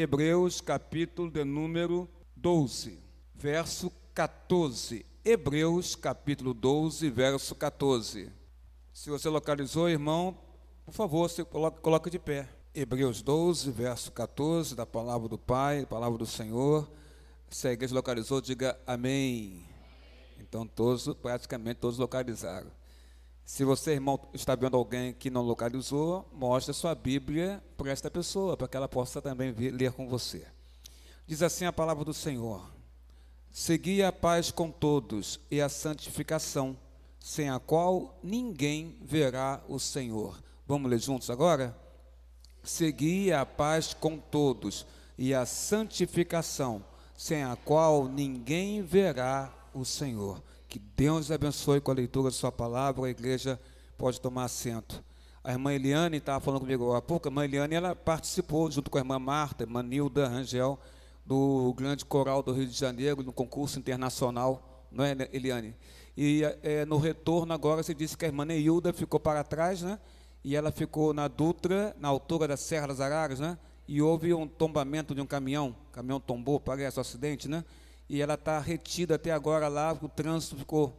Hebreus, capítulo de número 12, verso 14. Hebreus, capítulo 12, verso 14. Se você localizou, irmão, por favor, você coloca de pé. Hebreus 12, verso 14, da palavra do Pai, palavra do Senhor. Se a igreja localizou, diga amém. Então, praticamente todos localizaram. Se você, irmão, está vendo alguém que não localizou, mostre a sua Bíblia para esta pessoa, para que ela possa também ler com você. Diz assim a palavra do Senhor: segui a paz com todos e a santificação, sem a qual ninguém verá o Senhor. Vamos ler juntos agora? Segui a paz com todos e a santificação, sem a qual ninguém verá o Senhor. Que Deus abençoe com a leitura da sua palavra. A igreja pode tomar assento. A irmã Eliane estava falando comigo há pouco. A irmã Eliane, ela participou, junto com a irmã Marta, a irmã Nilda Rangel, do grande coral do Rio de Janeiro, no concurso internacional, não é, Eliane? E no retorno agora, se disse que a irmã Neilda ficou para trás, né? E ela ficou na Dutra, na altura da Serra das Araras, né? E houve um tombamento de um caminhão. O caminhão tombou, parece um acidente, né? E ela está retida até agora lá, o trânsito ficou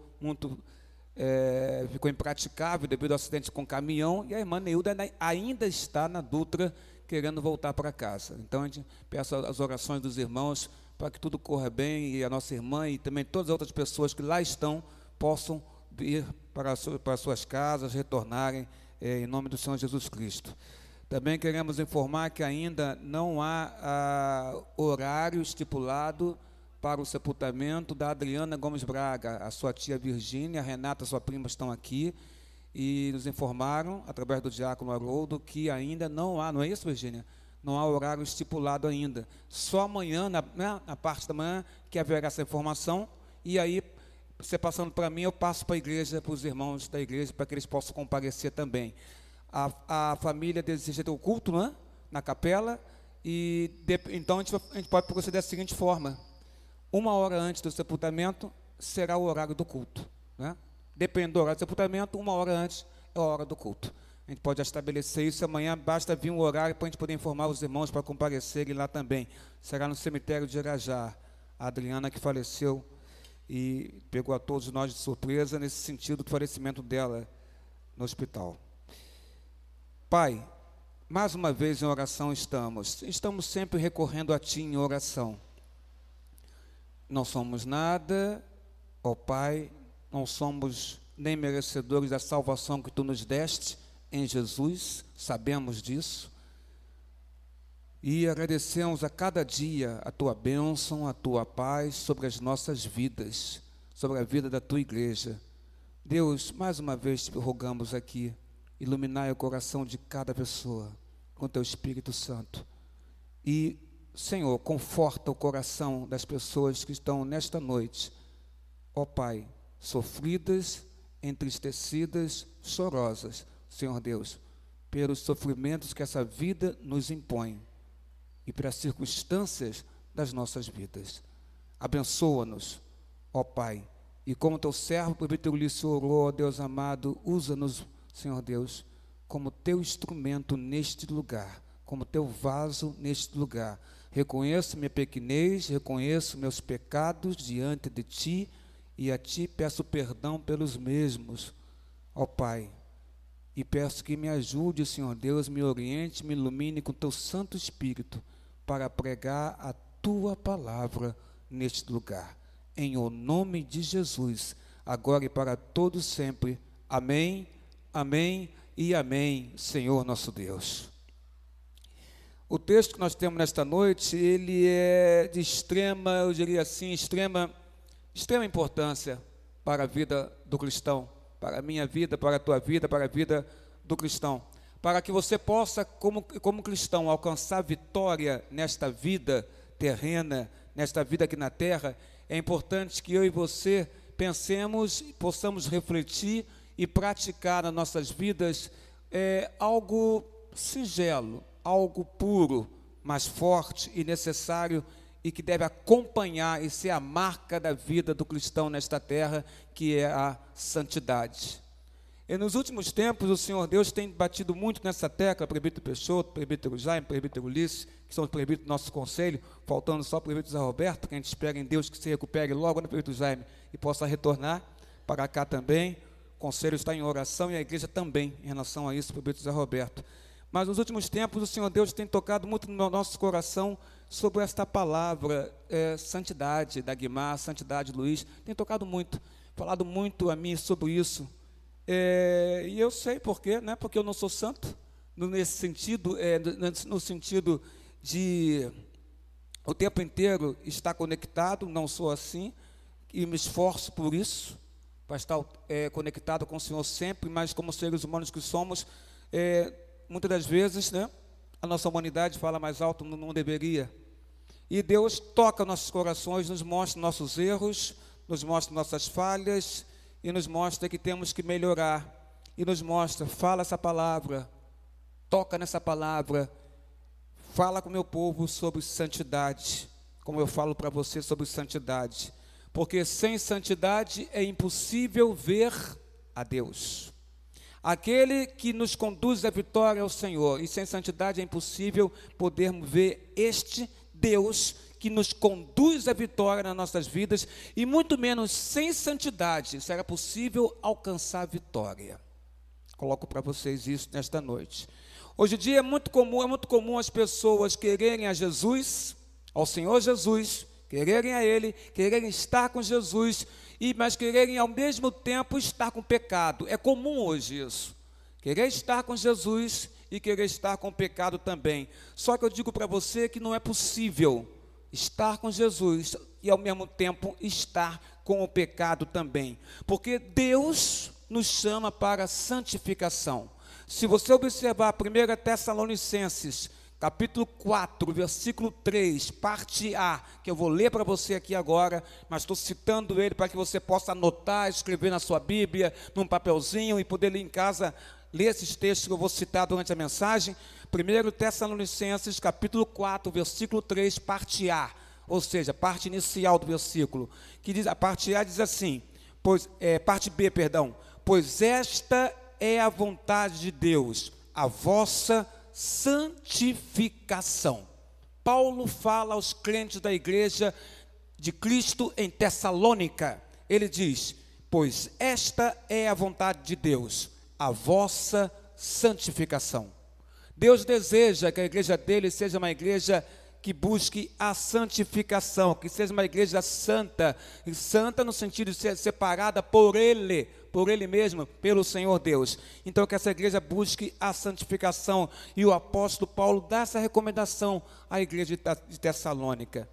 ficou impraticável devido ao acidente com o caminhão, e a irmã Neilda ainda está na Dutra, querendo voltar para casa. Então, a gente peça as orações dos irmãos para que tudo corra bem, e a nossa irmã e também todas as outras pessoas que lá estão possam ir para as suas casas, retornarem, em nome do Senhor Jesus Cristo. Também queremos informar que ainda não há horário estipulado para o sepultamento da Adriana Gomes Braga. A sua tia Virgínia, a Renata, sua prima, estão aqui e nos informaram, através do diácono Haroldo, que ainda não há, não é isso, Virgínia? Não há horário estipulado ainda. Só amanhã, na parte da manhã, que haverá essa informação, e aí, você passando para mim, eu passo para a igreja, para os irmãos da igreja, para que eles possam comparecer também. A família deseja ter o culto, não é? Na capela, e então a gente pode proceder da seguinte forma: 1 hora antes do sepultamento será o horário do culto, né? Dependendo do horário do sepultamento, 1 hora antes é a hora do culto. A gente pode estabelecer isso. Amanhã basta vir um horário para a gente poder informar os irmãos para comparecerem lá também. Será no cemitério de Irajá. A Adriana, que faleceu e pegou a todos nós de surpresa nesse sentido do falecimento dela no hospital. Pai, mais uma vez em oração estamos sempre recorrendo a Ti em oração. Não somos nada, ó Pai, não somos nem merecedores da salvação que Tu nos deste em Jesus, sabemos disso, e agradecemos a cada dia a Tua bênção, a Tua paz sobre as nossas vidas, sobre a vida da Tua igreja. Deus, mais uma vez te rogamos aqui, iluminar o coração de cada pessoa com Teu Espírito Santo, e Senhor, conforta o coração das pessoas que estão nesta noite, ó Pai, sofridas, entristecidas, chorosas, Senhor Deus, pelos sofrimentos que essa vida nos impõe e pelas circunstâncias das nossas vidas. Abençoa-nos, ó Pai, e como Teu servo, presbítero Ulisses orou, ó Deus amado, usa-nos, Senhor Deus, como Teu instrumento neste lugar, como Teu vaso neste lugar. Reconheço minha pequenez, reconheço meus pecados diante de Ti, e a Ti peço perdão pelos mesmos, ó Pai, e peço que me ajude, Senhor Deus, me oriente, me ilumine com Teu Santo Espírito, para pregar a Tua palavra neste lugar, em o nome de Jesus, agora e para todos sempre, amém, amém e amém, Senhor nosso Deus. O texto que nós temos nesta noite, ele é de extrema, eu diria assim, extrema importância para a vida do cristão, para a minha vida, para a tua vida, para a vida do cristão. Para que você possa, como cristão, alcançar vitória nesta vida terrena, nesta vida aqui na terra, é importante que eu e você pensemos, possamos refletir e praticar nas nossas vidas algo singelo, algo puro, mas forte e necessário, e que deve acompanhar e ser a marca da vida do cristão nesta terra, que é a santidade. E nos últimos tempos, o Senhor Deus tem batido muito nessa tecla, presbítero Peixoto, presbítero Jaime, presbítero Ulisses, que são os presbíteros do nosso conselho, faltando só o presbítero Zé Roberto, que a gente espera em Deus que se recupere logo, no presbítero Jaime, e possa retornar para cá também. O conselho está em oração e a igreja também, em relação a isso, presbítero Zé Roberto. Mas nos últimos tempos, o Senhor Deus tem tocado muito no nosso coração sobre esta palavra, santidade da Guimar, santidade Luiz, tem tocado muito, falado muito a mim sobre isso. E eu sei por quê, né? Porque eu não sou santo, nesse sentido, no sentido de o tempo inteiro estar conectado, não sou assim, e me esforço por isso, para estar conectado com o Senhor sempre, mas como seres humanos que somos, muitas das vezes, né, a nossa humanidade fala mais alto, não deveria. E Deus toca nossos corações, nos mostra nossos erros, nos mostra nossas falhas, e nos mostra que temos que melhorar, e nos mostra, fala essa palavra, toca nessa palavra, fala com o meu povo sobre santidade, como eu falo para você sobre santidade, porque sem santidade é impossível ver a Deus. Aquele que nos conduz à vitória é o Senhor, e sem santidade é impossível podermos ver este Deus que nos conduz à vitória nas nossas vidas, e muito menos sem santidade será possível alcançar a vitória. Coloco para vocês isso nesta noite. Hoje em dia é muito comum as pessoas quererem a Jesus, ao Senhor Jesus, quererem a Ele, quererem estar com Jesus, mas quererem ao mesmo tempo estar com o pecado. É comum hoje isso, querer estar com Jesus e querer estar com o pecado também. Só que eu digo para você que não é possível estar com Jesus e ao mesmo tempo estar com o pecado também, porque Deus nos chama para a santificação. Se você observar 1 Tessalonicenses, capítulo 4, versículo 3, parte A, que eu vou ler para você aqui agora, mas estou citando ele para que você possa anotar, escrever na sua Bíblia, num papelzinho, e poder ler em casa, ler esses textos que eu vou citar durante a mensagem. 1 Tessalonicenses, capítulo 4, versículo 3, parte A, ou seja, parte inicial do versículo, que diz, a parte A diz assim, parte B, perdão, pois esta é a vontade de Deus, a vossa santificação. Paulo fala aos crentes da igreja de Cristo em Tessalônica, ele diz, pois esta é a vontade de Deus, a vossa santificação. Deus deseja que a igreja dele seja uma igreja que busque a santificação, que seja uma igreja santa, e santa no sentido de ser separada por Ele mesmo, pelo Senhor Deus. Então que essa igreja busque a santificação, e o apóstolo Paulo dá essa recomendação à igreja de Tessalônica.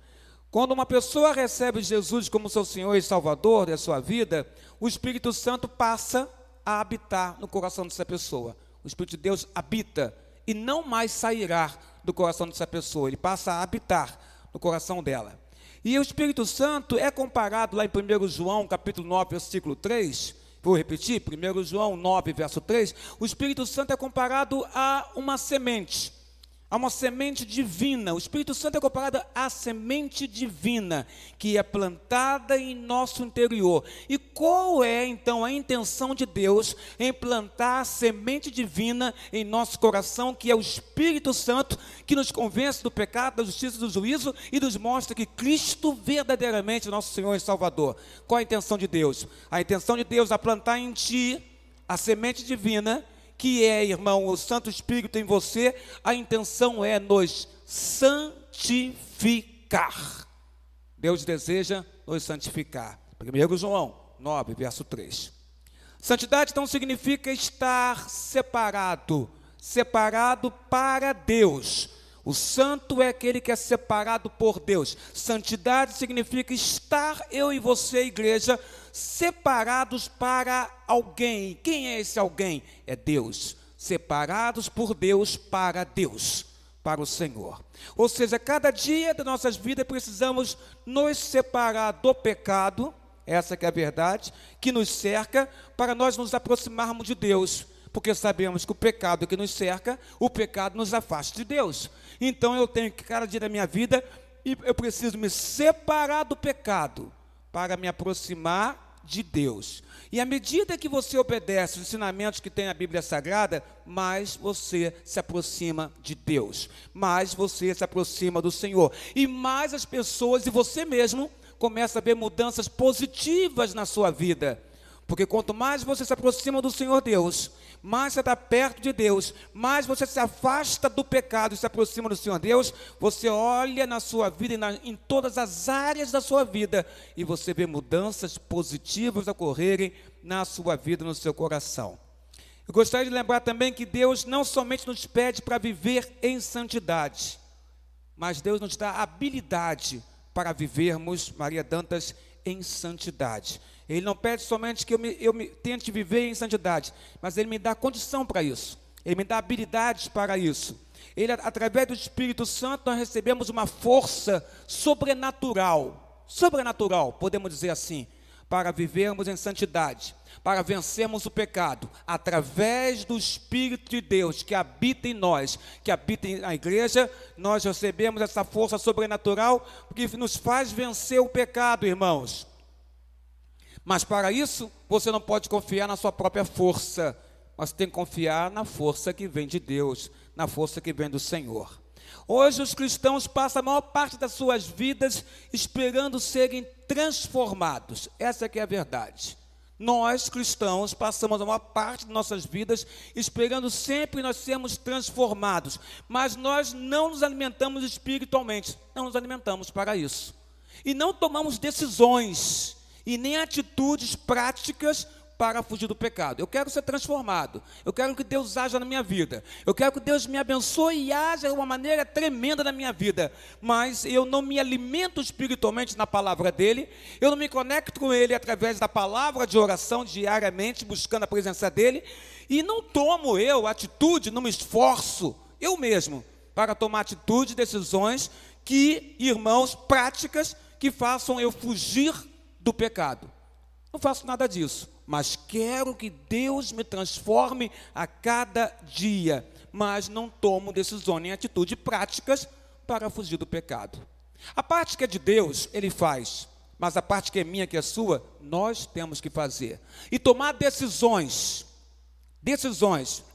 Quando uma pessoa recebe Jesus como seu Senhor e Salvador da sua vida, o Espírito Santo passa a habitar no coração dessa pessoa. O Espírito de Deus habita e não mais sairá do coração dessa pessoa, ele passa a habitar no coração dela. E o Espírito Santo é comparado lá em 1 João, capítulo 9, versículo 3, vou repetir, 1 João 9, verso 3, o Espírito Santo é comparado a uma semente divina. O Espírito Santo é comparado à semente divina, que é plantada em nosso interior. E qual é, então, a intenção de Deus em plantar a semente divina em nosso coração, que é o Espírito Santo, que nos convence do pecado, da justiça e do juízo, e nos mostra que Cristo verdadeiramente é nosso Senhor e Salvador. Qual a intenção de Deus? A intenção de Deus é plantar em ti a semente divina, que é, irmão, o Santo Espírito em você. A intenção é nos santificar. Deus deseja nos santificar. 1 João 9, verso 3. Santidade então significa estar separado para Deus. O santo é aquele que é separado por Deus. Santidade significa estar, eu e você, igreja, separados para alguém. Quem é esse alguém? É Deus. Separados por Deus, para o Senhor. Ou seja, cada dia das nossas vidas precisamos nos separar do pecado, essa que é a verdade, que nos cerca, para nós nos aproximarmos de Deus. Porque sabemos que o pecado que nos cerca, o pecado nos afasta de Deus. Então eu tenho que, cada dia da minha vida, eu preciso me separar do pecado, para me aproximar de Deus. E à medida que você obedece os ensinamentos que tem a Bíblia Sagrada, mais você se aproxima de Deus, mais você se aproxima do Senhor, e mais as pessoas e você mesmo começam a ver mudanças positivas na sua vida. Porque quanto mais você se aproxima do Senhor Deus, mais você está perto de Deus, mais você se afasta do pecado e se aproxima do Senhor Deus, você olha na sua vida e em todas as áreas da sua vida, e você vê mudanças positivas ocorrerem na sua vida, no seu coração. Eu gostaria de lembrar também que Deus não somente nos pede para viver em santidade, mas Deus nos dá habilidade para vivermos, Maria Dantas, em santidade. Ele não pede somente que eu tente viver em santidade, mas Ele me dá condição para isso. Ele me dá habilidades para isso. Ele, através do Espírito Santo, nós recebemos uma força sobrenatural, podemos dizer assim, para vivermos em santidade, para vencermos o pecado, através do Espírito de Deus que habita em nós, que habita na igreja. Nós recebemos essa força sobrenatural que nos faz vencer o pecado, irmãos. Mas para isso, você não pode confiar na sua própria força, mas tem que confiar na força que vem de Deus, na força que vem do Senhor. Hoje os cristãos passam a maior parte das suas vidas esperando serem transformados. Essa que é a verdade. Nós, cristãos, passamos a maior parte de nossas vidas esperando sempre nós sermos transformados, mas nós não nos alimentamos espiritualmente, não nos alimentamos para isso. E não tomamos decisões e nem atitudes práticas para fugir do pecado. Eu quero ser transformado, eu quero que Deus haja na minha vida, eu quero que Deus me abençoe e haja de uma maneira tremenda na minha vida, mas eu não me alimento espiritualmente na palavra dEle, eu não me conecto com Ele através da palavra de oração diariamente, buscando a presença dEle, e não tomo atitude, não me esforço, eu mesmo, para tomar atitude, decisões irmãos, práticas, que façam eu fugir do pecado. Não faço nada disso, mas quero que Deus me transforme a cada dia, mas não tomo decisões nem atitudes práticas para fugir do pecado. A parte que é de Deus, Ele faz, mas a parte que é minha, que é sua, nós temos que fazer. E tomar decisões,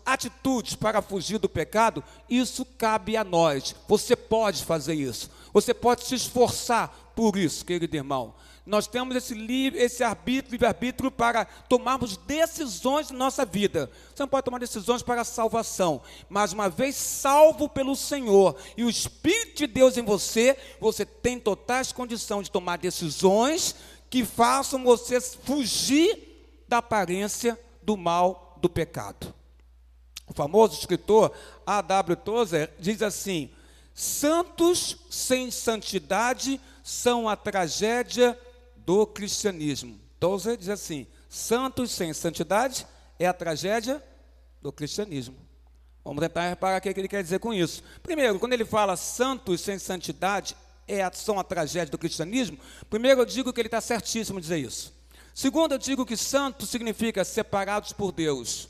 atitudes para fugir do pecado, isso cabe a nós. Você pode fazer isso, você pode se esforçar por isso, querido irmão. Nós temos esse livre-arbítrio para tomarmos decisões na nossa vida. Você não pode tomar decisões para a salvação, mas uma vez salvo pelo Senhor e o Espírito de Deus em você, você tem totais condições de tomar decisões que façam você fugir da aparência do mal, do pecado. O famoso escritor A.W. Tozer diz assim: santos sem santidade são a tragédia do cristianismo. Tozer diz assim: santos sem santidade é a tragédia do cristianismo. Vamos tentar reparar o que ele quer dizer com isso. Primeiro, quando ele fala santos sem santidade são a tragédia do cristianismo, primeiro eu digo que ele está certíssimo em dizer isso. Segundo, eu digo que santo significa separados por Deus.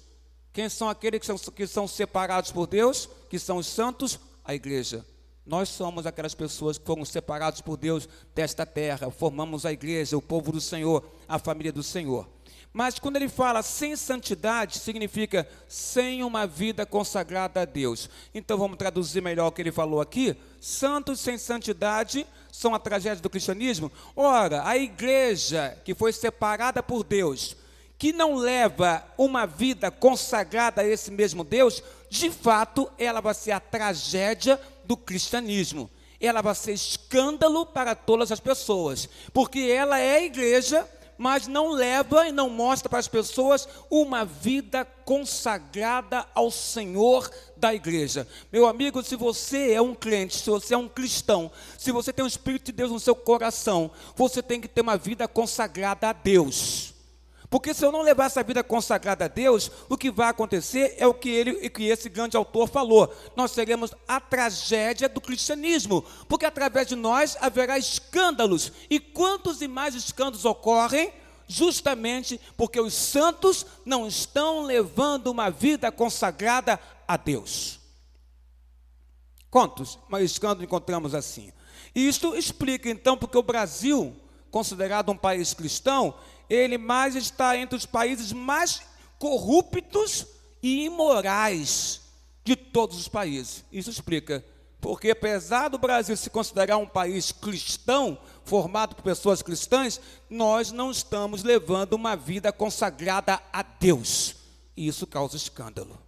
Quem são aqueles que são separados por Deus? Que são os santos? A igreja. Nós somos aquelas pessoas que foram separados por Deus desta terra, formamos a igreja, o povo do Senhor, a família do Senhor. Mas quando ele fala sem santidade, significa sem uma vida consagrada a Deus. Então vamos traduzir melhor o que ele falou aqui. Santos sem santidade são a tragédia do cristianismo. Ora, a igreja que foi separada por Deus, que não leva uma vida consagrada a esse mesmo Deus, de fato ela vai ser a tragédia do cristianismo. Ela vai ser escândalo para todas as pessoas, porque ela é a igreja, mas não leva e não mostra para as pessoas uma vida consagrada ao Senhor da igreja. Meu amigo, se você é um crente, se você é um cristão, se você tem o Espírito de Deus no seu coração, você tem que ter uma vida consagrada a Deus. Porque se eu não levar essa vida consagrada a Deus, o que vai acontecer é o que esse grande autor falou. Nós seremos a tragédia do cristianismo, porque através de nós haverá escândalos. E quantos e mais escândalos ocorrem? Justamente porque os santos não estão levando uma vida consagrada a Deus. Quantos escândalos encontramos assim? E isto explica então porque o Brasil, considerado um país cristão, ele mais está entre os países mais corruptos e imorais de todos os países. Isso explica porque, apesar do Brasil se considerar um país cristão, formado por pessoas cristãs, nós não estamos levando uma vida consagrada a Deus. E isso causa escândalo.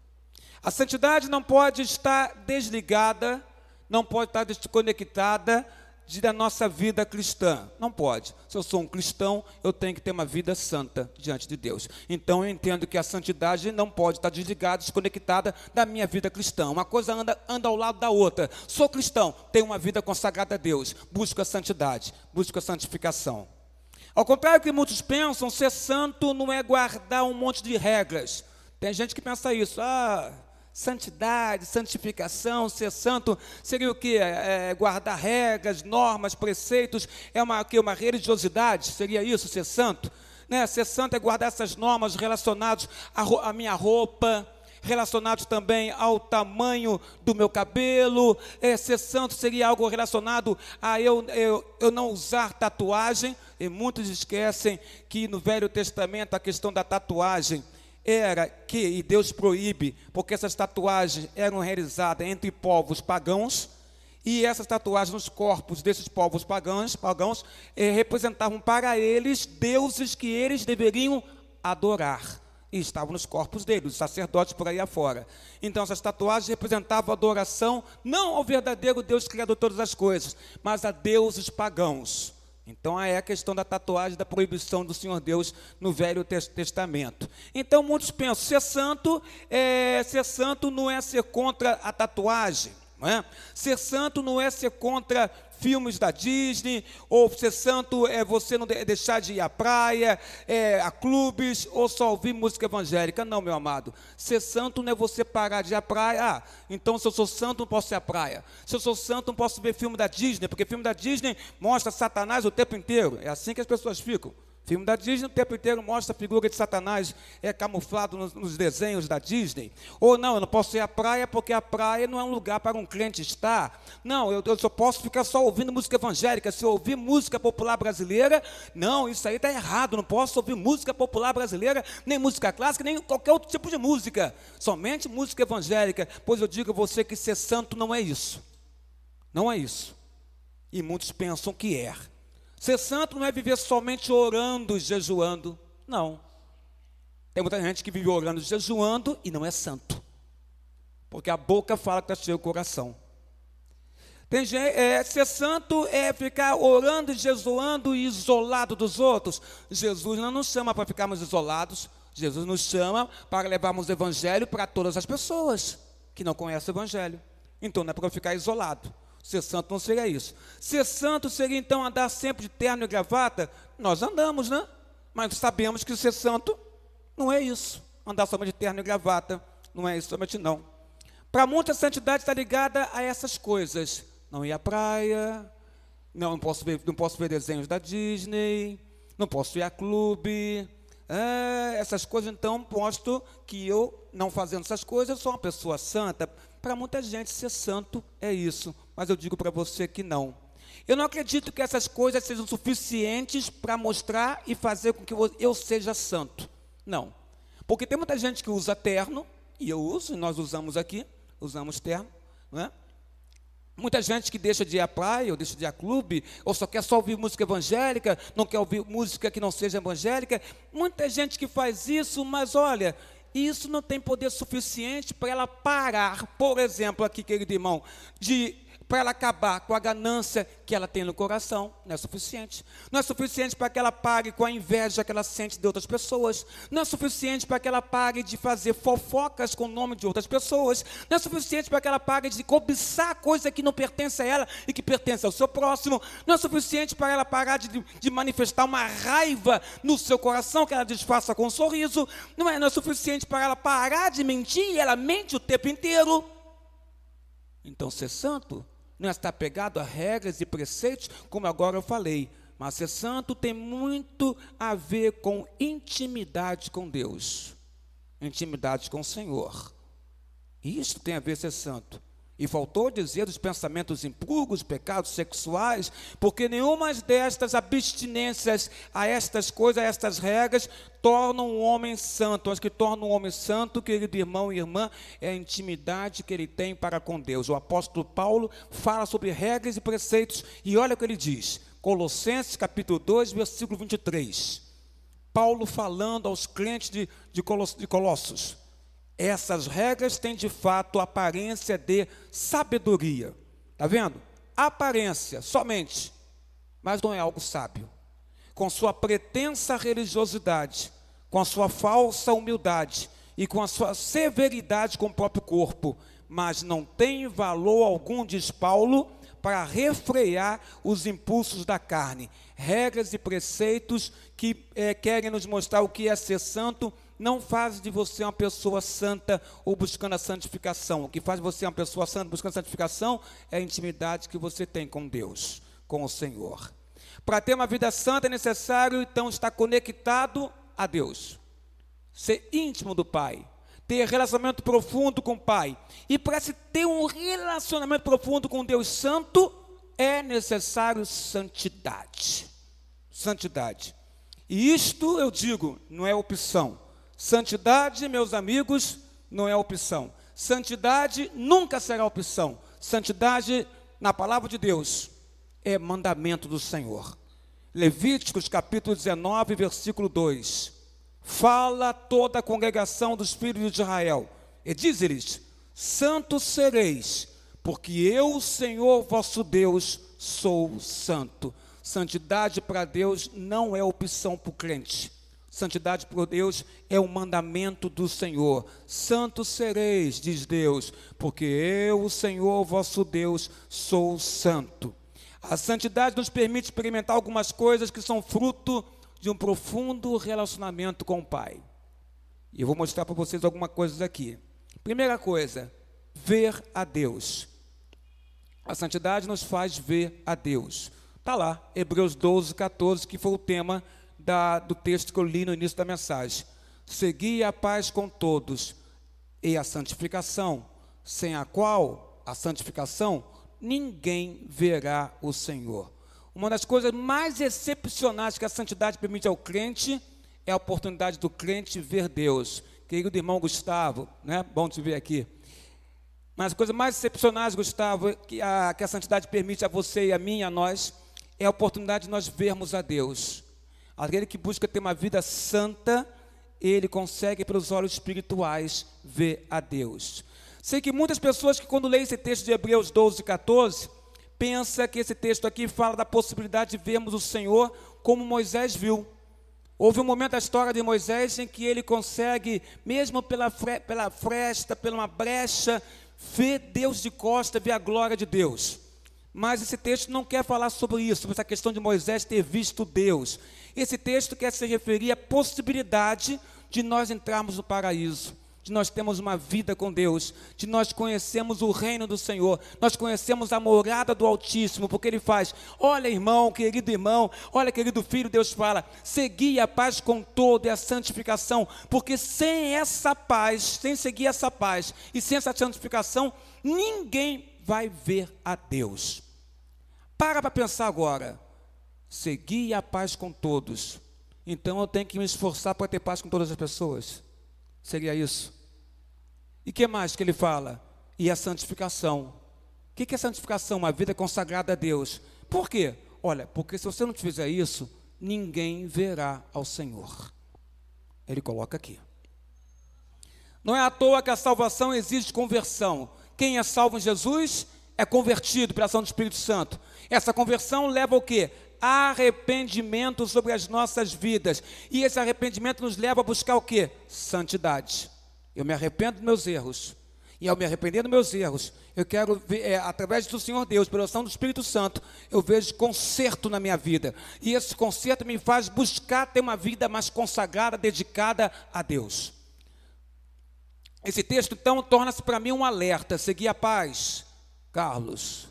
A santidade não pode estar desligada, não pode estar desconectada da nossa vida cristã. Não pode. Se eu sou um cristão, eu tenho que ter uma vida santa diante de Deus. Então eu entendo que a santidade não pode estar desligada, desconectada da minha vida cristã. Uma coisa anda ao lado da outra. Sou cristão, tenho uma vida consagrada a Deus. Busco a santidade, busco a santificação. Ao contrário do que muitos pensam, ser santo não é guardar um monte de regras. Tem gente que pensa isso. Santidade, santificação, ser santo, seria o quê? Guardar regras, normas, preceitos, uma religiosidade, seria isso, ser santo? Né? Ser santo é guardar essas normas relacionadas à minha roupa, relacionados também ao tamanho do meu cabelo. Ser santo seria algo relacionado a eu não usar tatuagem, e muitos esquecem que no Velho Testamento a questão da tatuagem e Deus proíbe, porque essas tatuagens eram realizadas entre povos pagãos, e essas tatuagens nos corpos desses povos pagãos representavam para eles deuses que eles deveriam adorar, e estavam nos corpos deles, os sacerdotes por aí afora. Então essas tatuagens representavam adoração, não ao verdadeiro Deus criador de todas as coisas, mas a deuses pagãos. Então é a questão da tatuagem, da proibição do Senhor Deus no Velho Testamento. Então muitos pensam, ser santo não é ser contra a tatuagem, não é? Ser santo não é ser contra filmes da Disney, ou ser santo é você não deixar de ir à praia, a clubes, ou só ouvir música evangélica. Não, meu amado. Ser santo não é você parar de ir à praia. Então se eu sou santo não posso ir à praia. Se eu sou santo não posso ver filme da Disney, porque filme da Disney mostra Satanás o tempo inteiro. É assim que as pessoas ficam. Filme da Disney o tempo inteiro mostra a figura de Satanás camuflado nos desenhos da Disney. Ou não, eu não posso ir à praia porque a praia não é um lugar para um crente estar. Não, eu só posso ficar só ouvindo música evangélica. Se eu ouvir música popular brasileira, não, isso aí está errado. Não posso ouvir música popular brasileira, nem música clássica, nem qualquer outro tipo de música. Somente música evangélica. Pois eu digo a você que ser santo não é isso. Não é isso. E muitos pensam que é. Ser santo não é viver somente orando e jejuando. Não. Tem muita gente que vive orando e jejuando e não é santo. Porque a boca fala que está cheio o coração. Tem gente, ser santo é ficar orando e jejuando e isolado dos outros. Jesus não nos chama para ficarmos isolados. Jesus nos chama para levarmos o evangelho para todas as pessoas que não conhecem o evangelho. Então não é para ficar isolado. Ser santo não seria isso. Ser santo seria então andar sempre de terno e gravata? Nós andamos, né? Mas sabemos que ser santo não é isso. Andar somente de terno e gravata não é isso somente não. Para muitos a santidade está ligada a essas coisas. Não ir à praia, não posso ver desenhos da Disney, não posso ir a clube. Essas coisas então mostram que eu, não fazendo essas coisas, eu sou uma pessoa santa. Para muita gente ser santo é isso. Mas eu digo para você que não. Eu não acredito que essas coisas sejam suficientes para mostrar e fazer com que eu seja santo. Não. Porque tem muita gente que usa terno, e eu uso, e nós usamos aqui, usamos terno, não é? Muita gente que deixa de ir à praia, ou deixa de ir a clube, ou só quer ouvir música evangélica, não quer ouvir música que não seja evangélica. Muita gente que faz isso, mas olha, isso não tem poder suficiente para ela parar, por exemplo, aqui, querido irmão, para ela acabar com a ganância que ela tem no coração. Não é suficiente. Não é suficiente para que ela pare com a inveja que ela sente de outras pessoas. Não é suficiente para que ela pare de fazer fofocas com o nome de outras pessoas. Não é suficiente para que ela pare de cobiçar coisa que não pertence a ela e que pertence ao seu próximo. Não é suficiente para ela parar de manifestar uma raiva no seu coração que ela disfarça com um sorriso. Não é suficiente para ela parar de mentir e ela mente o tempo inteiro. Então ser santo não é estar pegado a regras e preceitos, como agora eu falei, mas ser santo tem muito a ver com intimidade com Deus, intimidade com o Senhor. Isso tem a ver ser santo. E faltou dizer dos pensamentos impuros, pecados sexuais, porque nenhuma destas abstinências a estas coisas, a estas regras, tornam um homem santo. As que tornam um homem santo, querido irmão e irmã, é a intimidade que ele tem para com Deus. O apóstolo Paulo fala sobre regras e preceitos, e olha o que ele diz. Colossenses capítulo 2, versículo 23. Paulo falando aos crentes de Colossos. Essas regras têm de fato aparência de sabedoria. Está vendo? Aparência somente, mas não é algo sábio. Com sua pretensa religiosidade, com a sua falsa humildade e com a sua severidade com o próprio corpo, mas não tem valor algum, diz Paulo, para refrear os impulsos da carne. Regras e preceitos que querem nos mostrar o que é ser santo, não faz de você uma pessoa santa ou buscando a santificação. O que faz de você uma pessoa santa buscando a santificação é a intimidade que você tem com Deus, com o Senhor. Para ter uma vida santa é necessário, então, estar conectado a Deus, ser íntimo do Pai, ter relacionamento profundo com o Pai. E para se ter um relacionamento profundo com Deus Santo, é necessário santidade. Santidade. E isto, eu digo, não é opção. Santidade, meus amigos, não é opção. Santidade nunca será opção. Santidade, na palavra de Deus, é mandamento do Senhor. Levíticos capítulo 19, versículo 2. Fala toda a congregação dos filhos de Israel, e diz-lhes: santos sereis, porque eu, Senhor vosso Deus, sou santo. Santidade para Deus não é opção para o crente. Santidade para Deus é um mandamento do Senhor. Santos sereis, diz Deus, porque eu, Senhor vosso Deus, sou santo. A santidade nos permite experimentar algumas coisas que são fruto de um profundo relacionamento com o Pai. E eu vou mostrar para vocês algumas coisas aqui. Primeira coisa, ver a Deus. A santidade nos faz ver a Deus. Está lá, Hebreus 12, 14, que foi o tema do texto que eu li no início da mensagem. Segui a paz com todos e a santificação, sem a qual, a santificação, ninguém verá o Senhor. Uma das coisas mais excepcionais que a santidade permite ao crente é a oportunidade do crente ver Deus. Querido irmão Gustavo, né? Bom te ver aqui. Mas as coisas mais excepcionais, Gustavo, que a santidade permite a você e a mim, a nós, é a oportunidade de nós vermos a Deus. Aquele que busca ter uma vida santa, ele consegue pelos olhos espirituais ver a Deus. Sei que muitas pessoas que quando leem esse texto de Hebreus 12, 14, pensa que esse texto aqui fala da possibilidade de vermos o Senhor como Moisés viu. Houve um momento da história de Moisés em que ele consegue, mesmo pela fresta, pela uma brecha, ver Deus de costa, ver a glória de Deus. Mas esse texto não quer falar sobre isso, sobre essa questão de Moisés ter visto Deus. Esse texto quer se referir à possibilidade de nós entrarmos no paraíso, de nós termos uma vida com Deus, de nós conhecermos o reino do Senhor, nós conhecemos a morada do Altíssimo, porque Ele faz, olha irmão, olha querido filho, Deus fala, segui a paz com todo e a santificação, porque sem essa paz, sem seguir essa paz e sem essa santificação, ninguém vai ver a Deus. Para pensar agora, seguir a paz com todos, então eu tenho que me esforçar para ter paz com todas as pessoas, seria isso? E o que mais que ele fala? E a santificação. O que é santificação? Uma vida consagrada a Deus. Por quê? Olha, porque se você não fizer isso, ninguém verá ao Senhor. Ele coloca aqui. Não é à toa que a salvação exige conversão. Quem é salvo em Jesus é convertido pela ação do Espírito Santo. Essa conversão leva ao quê? Arrependimento sobre as nossas vidas. E esse arrependimento nos leva a buscar o quê? Santidade. Eu me arrependo dos meus erros. E ao me arrepender dos meus erros, eu quero ver, através do Senhor Deus, pela ação do Espírito Santo, eu vejo conserto na minha vida. E esse conserto me faz buscar ter uma vida mais consagrada, dedicada a Deus. Esse texto, então, torna-se para mim um alerta. Seguir a paz, Carlos.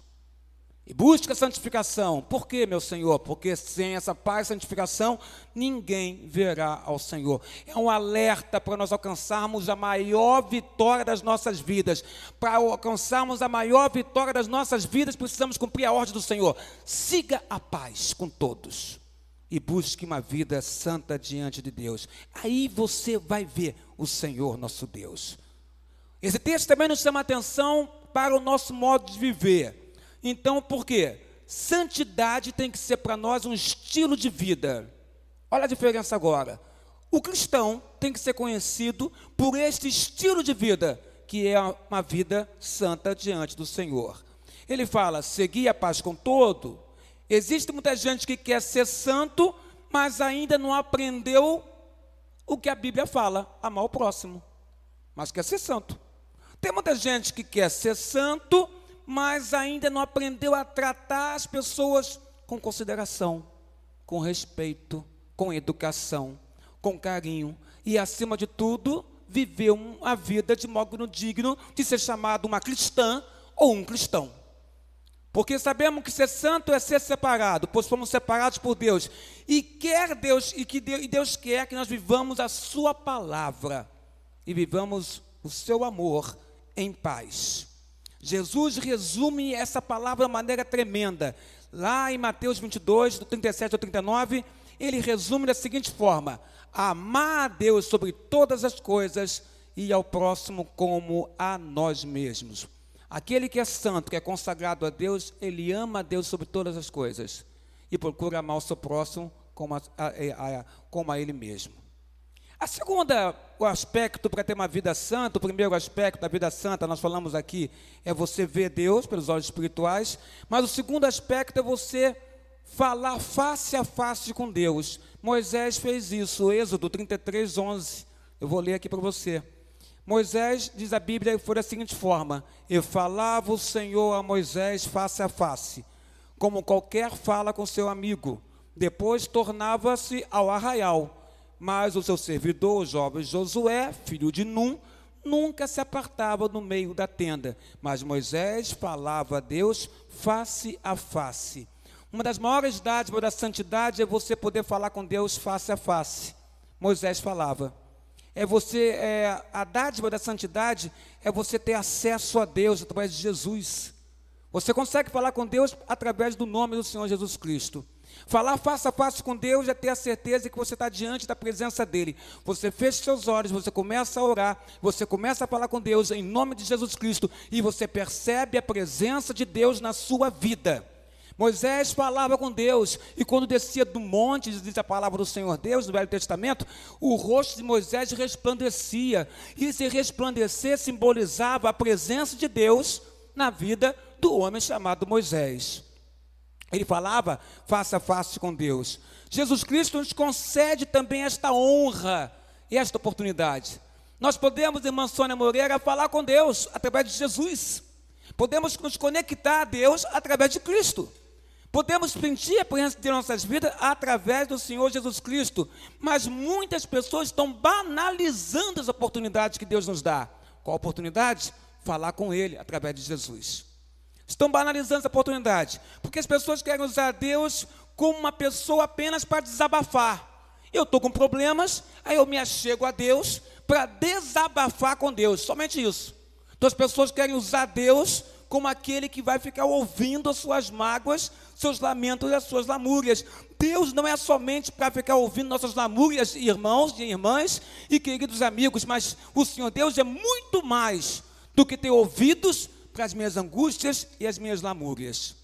E busca a santificação. Por quê, meu Senhor? Porque sem essa paz e santificação, ninguém verá ao Senhor. É um alerta para nós alcançarmos a maior vitória das nossas vidas. Para alcançarmos a maior vitória das nossas vidas, precisamos cumprir a ordem do Senhor. Siga a paz com todos e busque uma vida santa diante de Deus. Aí você vai ver o Senhor nosso Deus. Esse texto também nos chama a atenção para o nosso modo de viver. Então, por quê? Santidade tem que ser para nós um estilo de vida. Olha a diferença agora. O cristão tem que ser conhecido por este estilo de vida, que é uma vida santa diante do Senhor. Ele fala, segui a paz com todo. Existe muita gente que quer ser santo, mas ainda não aprendeu o que a Bíblia fala, amar o próximo, mas quer ser santo. Tem muita gente que quer ser santo, mas ainda não aprendeu a tratar as pessoas com consideração, com respeito, com educação, com carinho e, acima de tudo, viver uma vida de modo digno de ser chamado uma cristã ou um cristão. Porque sabemos que ser santo é ser separado, pois fomos separados por Deus. E Deus quer que nós vivamos a sua palavra e vivamos o seu amor em paz. Jesus resume essa palavra de maneira tremenda. Lá em Mateus 22, do 37 ao 39, ele resume da seguinte forma: amar a Deus sobre todas as coisas e ao próximo como a nós mesmos. Aquele que é santo, que é consagrado a Deus, ele ama a Deus sobre todas as coisas e procura amar o seu próximo como a ele mesmo. O aspecto para ter uma vida santa, o primeiro aspecto da vida santa, nós falamos aqui, é você ver Deus pelos olhos espirituais, mas o segundo aspecto é você falar face a face com Deus. Moisés fez isso, Êxodo 33, 11, eu vou ler aqui para você. Moisés, diz a Bíblia, foi da seguinte forma: e falava o Senhor a Moisés face a face, como qualquer fala com seu amigo, depois tornava-se ao arraial. Mas o seu servidor, o jovem Josué, filho de Num, nunca se apartava no meio da tenda. Mas Moisés falava a Deus face a face. Uma das maiores dádivas da santidade é você poder falar com Deus face a face. Moisés falava. A dádiva da santidade é você ter acesso a Deus através de Jesus. Você consegue falar com Deus através do nome do Senhor Jesus Cristo. Falar face a face com Deus é ter a certeza que você está diante da presença dEle. Você fecha seus olhos, você começa a orar, você começa a falar com Deus em nome de Jesus Cristo e você percebe a presença de Deus na sua vida. Moisés falava com Deus e quando descia do monte, diz a palavra do Senhor Deus, no Velho Testamento, o rosto de Moisés resplandecia. E esse resplandecer simbolizava a presença de Deus na vida do homem chamado Moisés. Ele falava face a face com Deus. Jesus Cristo nos concede também esta honra e esta oportunidade. Nós podemos, irmã Sônia Moreira, falar com Deus através de Jesus. Podemos nos conectar a Deus através de Cristo. Podemos sentir a presença de nossas vidas através do Senhor Jesus Cristo. Mas muitas pessoas estão banalizando as oportunidades que Deus nos dá. Qual oportunidade? Falar com Ele através de Jesus. Estão banalizando essa oportunidade, porque as pessoas querem usar Deus como uma pessoa apenas para desabafar. Eu estou com problemas, aí eu me achego a Deus para desabafar com Deus, somente isso. Então as pessoas querem usar Deus como aquele que vai ficar ouvindo as suas mágoas, seus lamentos e as suas lamúrias. Deus não é somente para ficar ouvindo nossas lamúrias, irmãos e irmãs e queridos amigos, mas o Senhor Deus é muito mais do que ter ouvidos para as minhas angústias e as minhas lamúrias.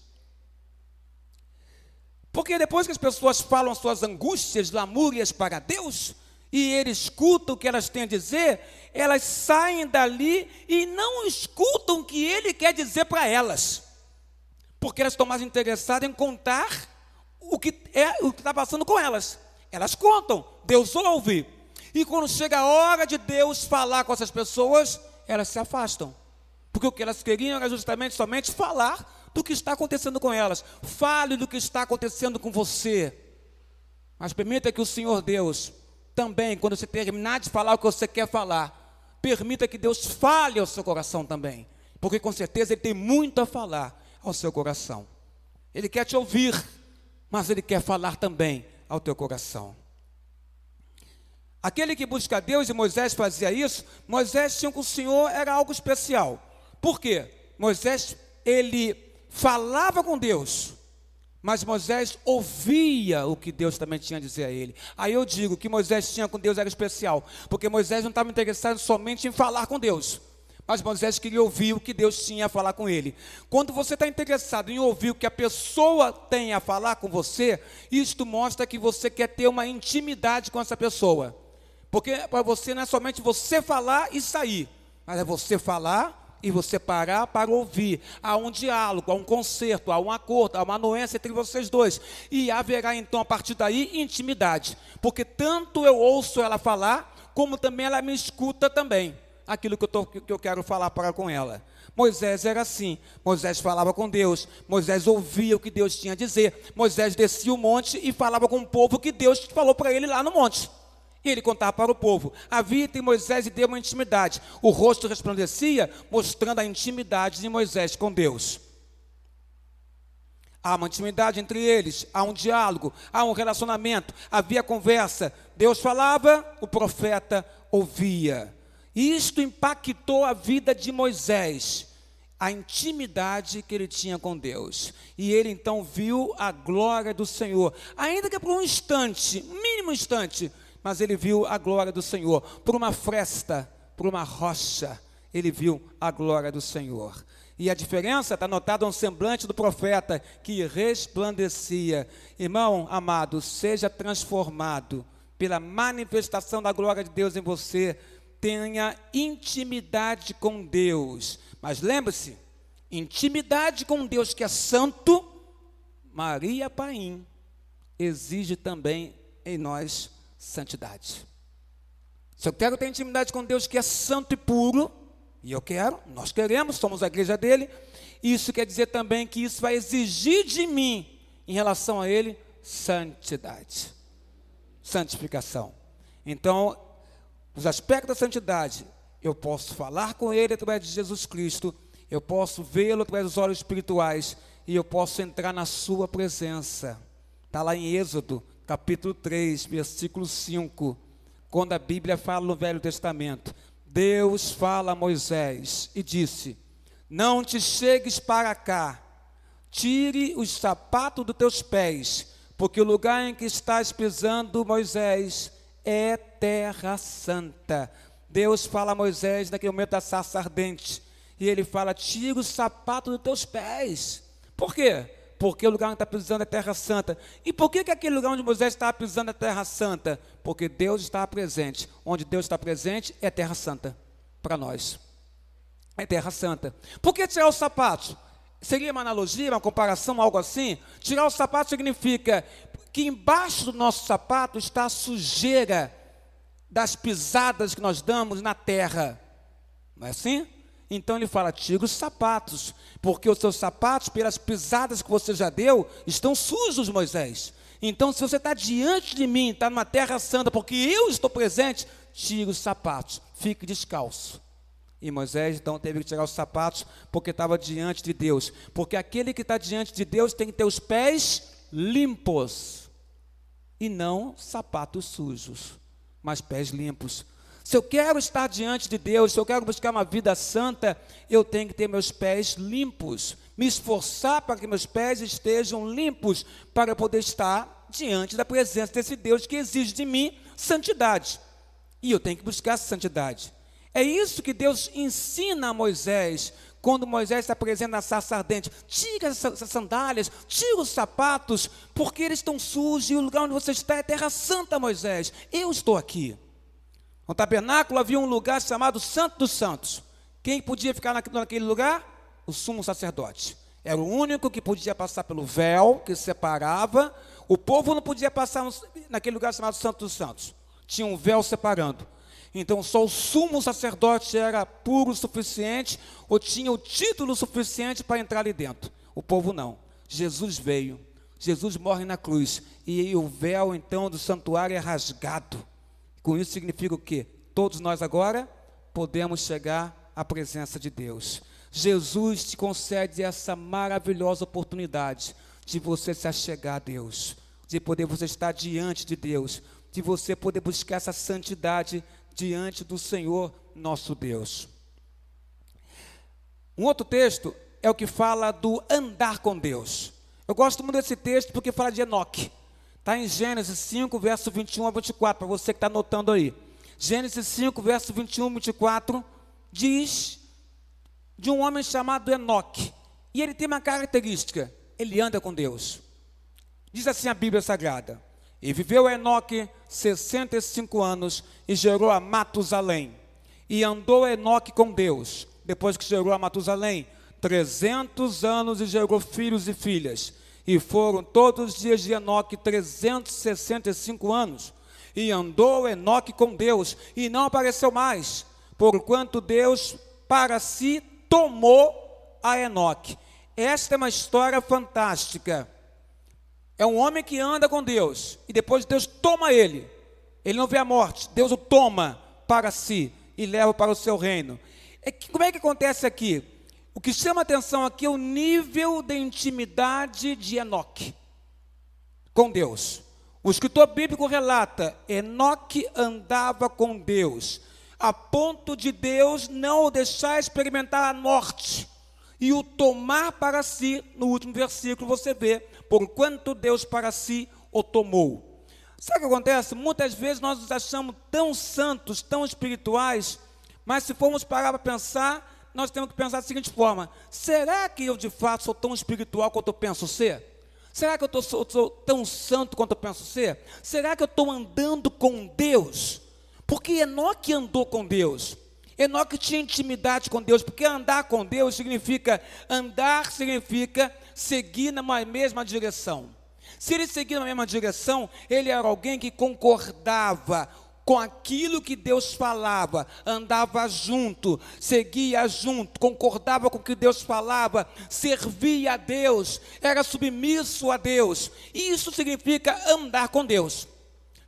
Porque depois que as pessoas falam suas angústias, lamúrias para Deus, e Ele escuta o que elas têm a dizer, elas saem dali e não escutam o que Ele quer dizer para elas, porque elas estão mais interessadas em contar o que está passando com elas. Elas contam, Deus ouve, e quando chega a hora de Deus falar com essas pessoas, elas se afastam. Porque o que elas queriam era justamente somente falar do que está acontecendo com elas. Fale do que está acontecendo com você. Mas permita que o Senhor Deus também, quando você terminar de falar o que você quer falar, permita que Deus fale ao seu coração também. Porque com certeza Ele tem muito a falar ao seu coração. Ele quer te ouvir, mas Ele quer falar também ao teu coração. Aquele que busca Deus, e Moisés fazia isso, Moisés tinha com o Senhor, era algo especial. Por quê? Moisés, ele falava com Deus, mas Moisés ouvia o que Deus também tinha a dizer a ele. Aí eu digo que Moisés tinha com Deus era especial, porque Moisés não estava interessado somente em falar com Deus, mas Moisés queria ouvir o que Deus tinha a falar com ele. Quando você está interessado em ouvir o que a pessoa tem a falar com você, isto mostra que você quer ter uma intimidade com essa pessoa. Porque para você não é somente você falar e sair, mas é você falar e você parar para ouvir. Há um diálogo, há um concerto, há um acordo, há uma anuência entre vocês dois. E haverá então a partir daí intimidade. Porque tanto eu ouço ela falar, como também ela me escuta também. Aquilo que eu quero falar para com ela. Moisés era assim, Moisés falava com Deus, Moisés ouvia o que Deus tinha a dizer, Moisés descia o monte e falava com o povo o que Deus falou para ele lá no monte. E ele contava para o povo. Havia entre Moisés e Deus uma intimidade. O rosto resplandecia, mostrando a intimidade de Moisés com Deus. Há uma intimidade entre eles, há um diálogo, há um relacionamento, havia conversa. Deus falava, o profeta ouvia. E isto impactou a vida de Moisés, a intimidade que ele tinha com Deus. E ele então viu a glória do Senhor, ainda que por um instante, um mínimo instante, mas ele viu a glória do Senhor. Por uma fresta, por uma rocha, ele viu a glória do Senhor. E a diferença está notada no semblante do profeta, que resplandecia. Irmão amado, seja transformado pela manifestação da glória de Deus em você. Tenha intimidade com Deus. Mas lembre-se, intimidade com Deus que é santo, Maria Paim, exige também em nós santidade. Se eu quero ter intimidade com Deus que é santo e puro, e eu quero, nós queremos, somos a igreja dele, isso quer dizer também que isso vai exigir de mim, em relação a ele, santidade, santificação. Então, os aspectos da santidade, eu posso falar com ele através de Jesus Cristo, eu posso vê-lo através dos olhos espirituais, e eu posso entrar na sua presença. Está lá em Êxodo, capítulo 3, versículo 5, quando a Bíblia fala no Velho Testamento, Deus fala a Moisés e disse: não te chegues para cá, tire os sapatos dos teus pés, porque o lugar em que estás pisando, Moisés, é terra santa. Deus fala a Moisés naquele momento da sarça ardente, e ele fala: tira o sapato dos teus pés. Por quê? Porque o lugar onde está pisando é terra santa. E por que aquele lugar onde Moisés estava pisando é terra santa? Porque Deus está presente. Onde Deus está presente é terra santa para nós. É terra santa. Por que tirar os sapatos? Seria uma analogia, uma comparação, algo assim? Tirar o sapato significa que embaixo do nosso sapato está a sujeira das pisadas que nós damos na terra. Não é assim? Então ele fala: tira os sapatos, porque os seus sapatos, pelas pisadas que você já deu, estão sujos, Moisés. Então, se você está diante de mim, está numa terra santa, porque eu estou presente, tira os sapatos, fique descalço. E Moisés então teve que tirar os sapatos, porque estava diante de Deus. Porque aquele que está diante de Deus tem que ter os pés limpos, e não sapatos sujos, mas pés limpos. Se eu quero estar diante de Deus, se eu quero buscar uma vida santa, eu tenho que ter meus pés limpos, me esforçar para que meus pés estejam limpos, para eu poder estar diante da presença desse Deus que exige de mim santidade. E eu tenho que buscar essa santidade. É isso que Deus ensina a Moisés, quando Moisés está presente na sarça ardente: tira essas sandálias, tira os sapatos, porque eles estão sujos, e o lugar onde você está é terra santa, Moisés. Eu estou aqui. No tabernáculo havia um lugar chamado Santo dos Santos. Quem podia ficar naquele lugar? O sumo sacerdote. Era o único que podia passar pelo véu que separava. O povo não podia passar naquele lugar chamado Santo dos Santos. Tinha um véu separando. Então só o sumo sacerdote era puro o suficiente, ou tinha o título suficiente para entrar ali dentro. O povo não. Jesus veio. Jesus morre na cruz. E o véu então do santuário é rasgado. Com isso significa o quê? Todos nós agora podemos chegar à presença de Deus. Jesus te concede essa maravilhosa oportunidade de você se achegar a Deus, de poder você estar diante de Deus, de você poder buscar essa santidade diante do Senhor nosso Deus. Um outro texto é o que fala do andar com Deus. Eu gosto muito desse texto porque fala de Enoque. Está em Gênesis 5, verso 21 a 24, para você que está anotando aí. Gênesis 5, verso 21 a 24, diz de um homem chamado Enoque. E ele tem uma característica, ele anda com Deus. Diz assim a Bíblia Sagrada: e viveu Enoque 65 anos e gerou a Matusalém. E andou Enoque com Deus, depois que gerou a Matusalém, 300 anos e gerou filhos e filhas. E foram todos os dias de Enoque 365 anos. E andou Enoque com Deus, e não apareceu mais, porquanto Deus para si tomou a Enoque. Esta é uma história fantástica. É um homem que anda com Deus, e depois Deus toma ele. Ele não vê a morte, Deus o toma para si, e leva para o seu reino. Como é que acontece aqui? O que chama a atenção aqui é o nível de intimidade de Enoque com Deus. O escritor bíblico relata: Enoque andava com Deus, a ponto de Deus não o deixar experimentar a morte, e o tomar para si. No último versículo você vê: porquanto Deus para si o tomou. Sabe o que acontece? Muitas vezes nós nos achamos tão santos, tão espirituais, mas se formos parar para pensar, nós temos que pensar da seguinte forma: será que eu de fato sou tão espiritual quanto eu penso ser? Será que eu sou tão santo quanto eu penso ser? Será que eu estou andando com Deus? Porque Enoque andou com Deus. Enoque tinha intimidade com Deus, porque andar com Deus significa seguir na mesma direção. Se ele seguia na mesma direção, ele era alguém que concordava com aquilo que Deus falava, andava junto, seguia junto, concordava com o que Deus falava, servia a Deus, era submisso a Deus. Isso significa andar com Deus.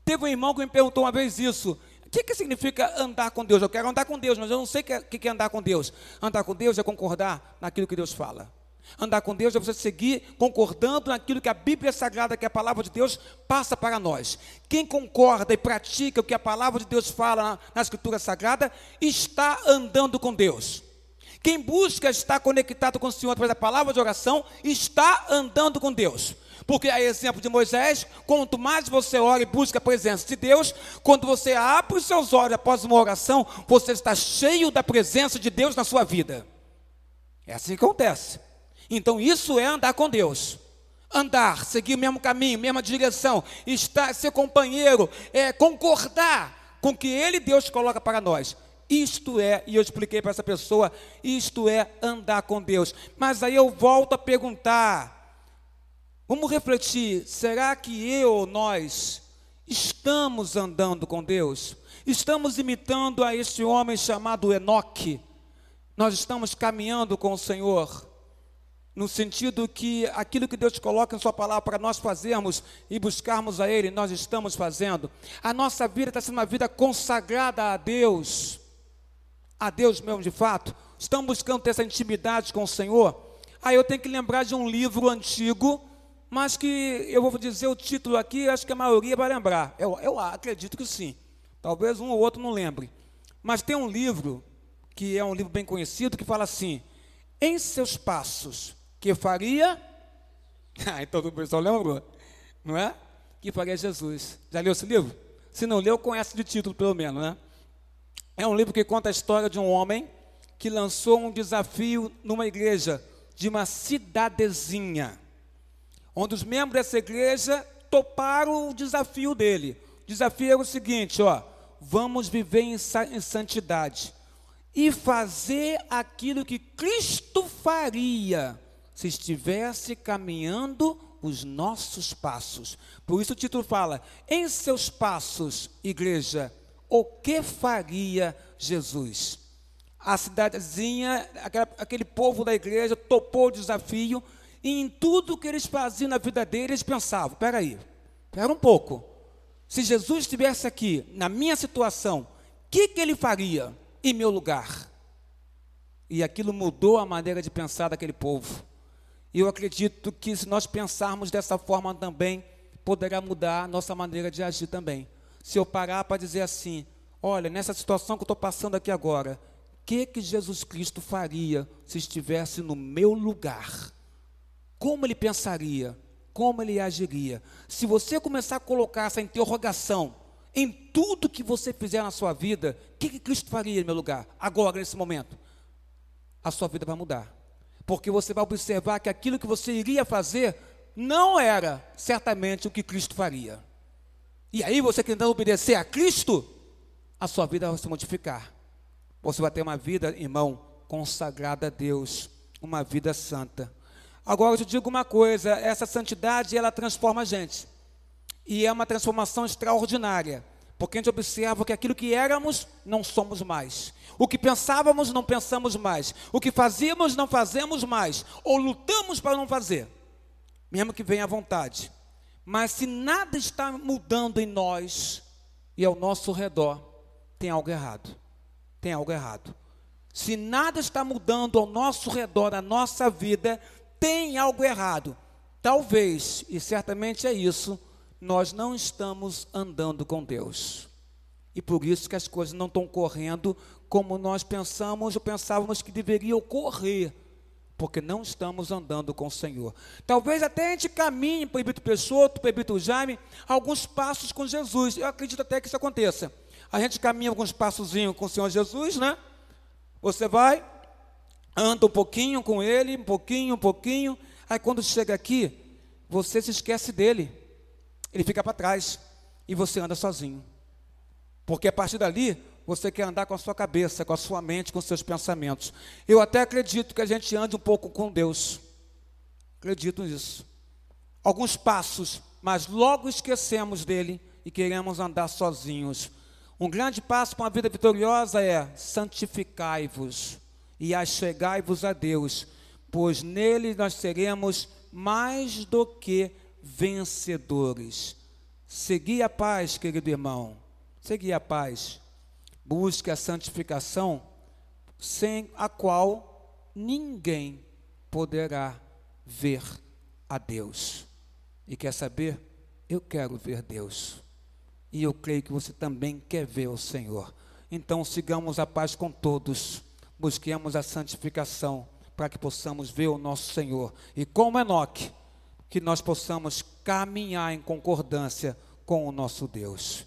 Teve um irmão que me perguntou uma vez isso: o que significa andar com Deus? Eu quero andar com Deus, mas eu não sei o que é andar com Deus. Andar com Deus é concordar naquilo que Deus fala. Andar com Deus é você seguir concordando naquilo que a Bíblia Sagrada, que é a palavra de Deus, passa para nós. Quem concorda e pratica o que a palavra de Deus fala na Escritura Sagrada, está andando com Deus. Quem busca estar conectado com o Senhor através da palavra de oração, está andando com Deus. Porque a exemplo de Moisés, quanto mais você ora e busca a presença de Deus, quando você abre os seus olhos após uma oração, você está cheio da presença de Deus na sua vida. É assim que acontece. Então isso é andar com Deus. Andar, seguir o mesmo caminho, mesma direção, ser companheiro, concordar com o que Ele, Deus, coloca para nós. Isto é, e eu expliquei para essa pessoa, isto é andar com Deus. Mas aí eu volto a perguntar, vamos refletir: será que eu ou nós estamos andando com Deus? Estamos imitando a este homem chamado Enoque? Nós estamos caminhando com o Senhor? No sentido que aquilo que Deus coloca em sua palavra para nós fazermos e buscarmos a Ele, nós estamos fazendo. A nossa vida está sendo uma vida consagrada a Deus mesmo de fato. Estamos buscando ter essa intimidade com o Senhor. Aí eu tenho que lembrar de um livro antigo, mas que eu vou dizer o título aqui, acho que a maioria vai lembrar. Eu acredito que sim. Talvez um ou outro não lembre. Mas tem um livro, que é um livro bem conhecido, que fala assim: em seus passos, que faria? Então o pessoal lembrou, não é? Que faria Jesus. Já leu esse livro? Se não leu, conhece de título pelo menos, né? É um livro que conta a história de um homem que lançou um desafio numa igreja de uma cidadezinha, onde os membros dessa igreja toparam o desafio dele. O desafio era o seguinte: vamos viver em santidade e fazer aquilo que Cristo faria se estivesse caminhando os nossos passos. Por isso o título fala: em seus passos, igreja, o que faria Jesus? A cidadezinha, aquele povo da igreja topou o desafio, e em tudo que eles faziam na vida deles, eles pensavam: espera um pouco, se Jesus estivesse aqui, na minha situação, o que Ele faria em meu lugar? E aquilo mudou a maneira de pensar daquele povo. E eu acredito que se nós pensarmos dessa forma também, poderá mudar a nossa maneira de agir também. Se eu parar para dizer assim, olha, nessa situação que eu estou passando aqui agora, o que Jesus Cristo faria se estivesse no meu lugar? Como ele pensaria? Como ele agiria? Se você começar a colocar essa interrogação em tudo que você fizer na sua vida, o que Cristo faria no meu lugar? Agora, nesse momento, a sua vida vai mudar. Porque você vai observar que aquilo que você iria fazer não era certamente o que Cristo faria. E aí você tentando obedecer a Cristo, a sua vida vai se modificar. Você vai ter uma vida, irmão, consagrada a Deus, uma vida santa. Agora eu te digo uma coisa, essa santidade ela transforma a gente. E é uma transformação extraordinária. Porque a gente observa que aquilo que éramos, não somos mais. O que pensávamos, não pensamos mais. O que fazíamos, não fazemos mais. Ou lutamos para não fazer, mesmo que venha à vontade. Mas se nada está mudando em nós e ao nosso redor, tem algo errado. Tem algo errado. Se nada está mudando ao nosso redor, na nossa vida, tem algo errado. Talvez, e certamente é isso, nós não estamos andando com Deus. E por isso que as coisas não estão correndo como nós pensamos ou pensávamos que deveriam correr. Porque não estamos andando com o Senhor. Talvez até a gente caminhe, Presbítero Peixoto, Presbítero Jaime, alguns passos com Jesus. Eu acredito até que isso aconteça. A gente caminha alguns passozinhos com o Senhor Jesus, né? Você vai, anda um pouquinho com Ele, um pouquinho. Aí quando chega aqui, você se esquece dele. Ele fica para trás e você anda sozinho. Porque a partir dali, você quer andar com a sua cabeça, com a sua mente, com os seus pensamentos. Eu até acredito que a gente ande um pouco com Deus. Acredito nisso. Alguns passos, mas logo esquecemos dele e queremos andar sozinhos. Um grande passo para uma vida vitoriosa é santificai-vos e achegai-vos a Deus, pois nele nós seremos mais do que vencedores. Segui a paz, querido irmão. Segui a paz. Busque a santificação, sem a qual ninguém poderá ver a Deus. E quer saber? Eu quero ver Deus. E eu creio que você também quer ver o Senhor. Então sigamos a paz com todos. Busquemos a santificação para que possamos ver o nosso Senhor. E como Enoque, que nós possamos caminhar em concordância com o nosso Deus.